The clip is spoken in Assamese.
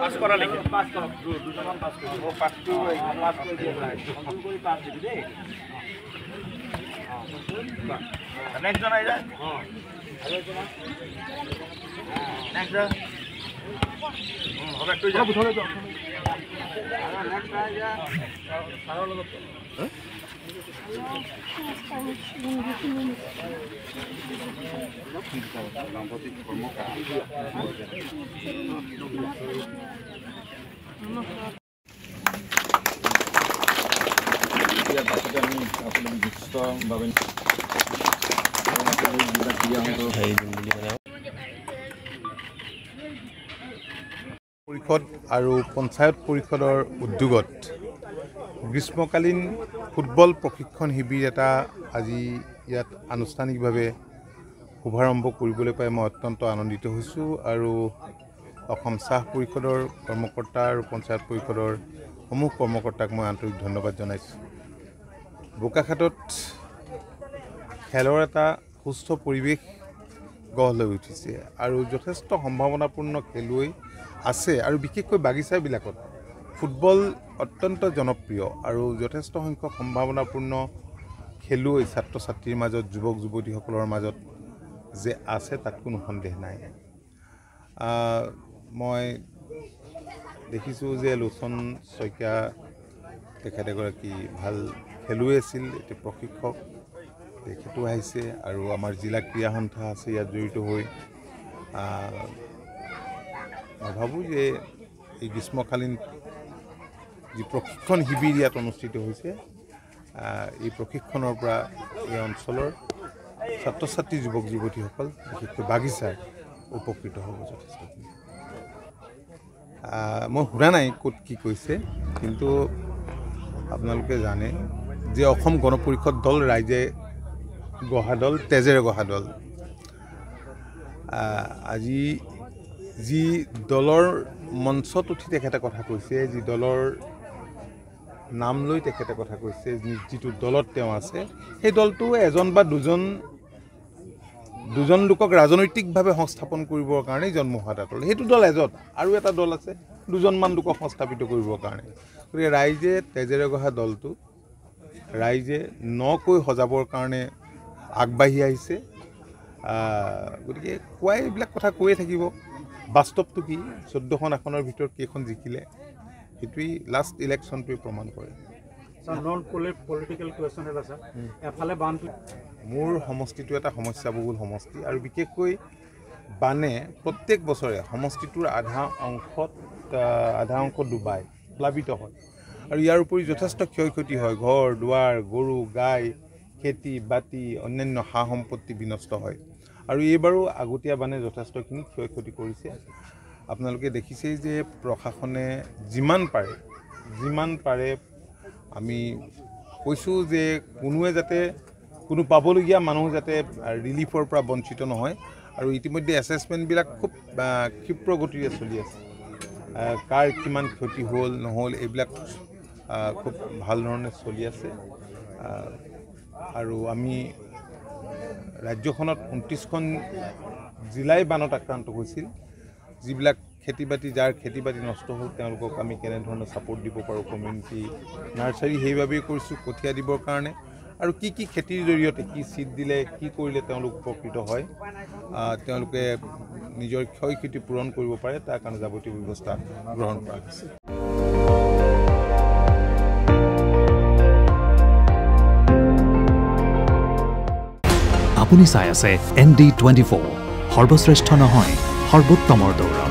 পাস কৰা নাকি পাস কৰক দুজনমান পাস কৰি ও পাসটো পাস কৰি দিয়ে নাই সম্পূৰ্ণ কৰি পাস দিবি দেই নেক্সট জন আই যায় আৰু এজন নেক্সট হবে তুই যা বুঝলে তো আৰু নেক্সট আই যা সাৰৰ লগত সাম্প্ৰতিক কৰ্মকাৰ ইয়াৰ পাছতে আমি আচলতে বিশিষ্টভাৱে পৰিষদ আৰু পঞ্চায়ত পৰিষদৰ উদ্যোগত গ্ৰীষ্মকালীন ফুটবল প্ৰশিক্ষণ শিবিৰ এটা আজি ইয়াত আনুষ্ঠানিকভাৱে শুভাৰম্ভ কৰিবলৈ পাই মই অত্যন্ত আনন্দিত হৈছোঁ আৰু অসম চাহ পৰিষদৰ কৰ্মকৰ্তা আৰু পঞ্চায়ত পৰিষদৰ সমূহ কৰ্মকৰ্তাক মই আন্তৰিক ধন্যবাদ জনাইছোঁ। বোকাখাটত খেলৰ এটা সুস্থ পৰিৱেশ গঢ় লৈ উঠিছে আৰু যথেষ্ট সম্ভাৱনাপূৰ্ণ খেলুৱৈ আছে আৰু বিশেষকৈ বাগিচাবিলাকত ফুটবল অত্যন্ত জনপ্ৰিয় আৰু যথেষ্ট সংখ্যক সম্ভাৱনাপূৰ্ণ খেলুৱৈ ছাত্ৰ ছাত্ৰীৰ মাজত যুৱক যুৱতীসকলৰ মাজত যে আছে তাত কোনো সন্দেহ নাই। মই দেখিছোঁ যে লোচন শইকীয়া তেখেত এগৰাকী ভাল খেলুৱৈ আছিল, এতিয়া প্ৰশিক্ষক তেখেতো আহিছে আৰু আমাৰ জিলা ক্ৰীড়া সন্থা আছে ইয়াত জড়িত হৈ। মই ভাবোঁ যে এই গ্ৰীষ্মকালীন যি প্ৰশিক্ষণ শিবিৰ ইয়াত অনুষ্ঠিত হৈছে এই প্ৰশিক্ষণৰ পৰা এই অঞ্চলৰ ছাত্ৰ ছাত্ৰী যুৱক যুৱতীসকল বিশেষকৈ বাগিচাৰ উপকৃত হ'ব যথেষ্টখিনি। মই শুনা নাই ক'ত কি কৈছে, কিন্তু আপোনালোকে জানে যে অসম গণ পৰিষদ দল ৰাইজে গঢ়া দল, তেজেৰে গঢ়া দল। আজি যি দলৰ মঞ্চত উঠি তেখেতে কথা কৈছে, যি দলৰ নাম লৈ তেখেতে কথা কৈছে, যিটো দলত তেওঁ আছে সেই দলটো এজন বা দুজন লোকক ৰাজনৈতিকভাৱে সংস্থাপন কৰিবৰ কাৰণেই জন্ম হোৱা এটা দল। সেইটো দল এজন, আৰু এটা দল আছে দুজনমান লোকক সংস্থাপিত কৰিবৰ কাৰণে। গতিকে ৰাইজে তেজেৰে গঢ়া দলটো ৰাইজে নকৈ সজাবৰ কাৰণে আগবাঢ়ি আহিছে। গতিকে কোৱাই এইবিলাক কথা কৈয়ে থাকিব, বাস্তৱটো কি 14খন আসনৰ ভিতৰত কেইখন জিকিলে সেইটোৱেই লাষ্ট ইলেকশ্যনটোৱে প্ৰমাণ কৰে। মোৰ সমষ্টিটো এটা সমস্যাবহুল সমষ্টি আৰু বিশেষকৈ বানে প্ৰত্যেক বছৰে সমষ্টিটোৰ আধা অংশ ডুবাই প্লাবিত হয় আৰু ইয়াৰ উপৰি যথেষ্ট ক্ষয় ক্ষতি হয়। ঘৰ দুৱাৰ, গৰু গাই, খেতি বাতি, অন্যান্য সা সম্পত্তি বিনষ্ট হয় আৰু এইবাৰো আগতীয়া বানে যথেষ্টখিনি ক্ষয় ক্ষতি কৰিছে। আপোনালোকে দেখিছেই যে প্ৰশাসনে যিমান পাৰে আমি কৈছোঁ যে কোনো পাবলগীয়া মানুহ যাতে ৰিলিফৰ পৰা বঞ্চিত নহয় আৰু ইতিমধ্যে এছেছমেণ্টবিলাক খুব ক্ষিপ্ৰ গতিৰে চলি আছে। কাৰ কিমান ক্ষতি হ'ল নহ'ল এইবিলাক খুব ভাল ধৰণে চলি আছে আৰু আমি ৰাজ্যখনত 29খন জিলাই বানত আক্ৰান্ত হৈছিল। যিবিলাক যাৰ খেতি বাতি নষ্ট হ'ল তেওঁলোকক আমি কেনেধৰণে ছাপোৰ্ট দিব পাৰোঁ, কমিউনিটি নাৰ্চাৰী সেইবাবেই কৰিছোঁ কঠীয়া দিবৰ কাৰণে, আৰু কি খেতিৰ জৰিয়তে কি চিড দিলে কি কৰিলে তেওঁলোক উপকৃত হয়, তেওঁলোকে নিজৰ ক্ষয় ক্ষতি পূৰণ কৰিব পাৰে তাৰ কাৰণে যাৱতীয় ব্যৱস্থা গ্ৰহণ কৰা হৈছে। আপুনি চাই আছে ND24, সৰ্বশ্ৰেষ্ঠ নহয় সৰ্বোত্তমৰ দৌৰা।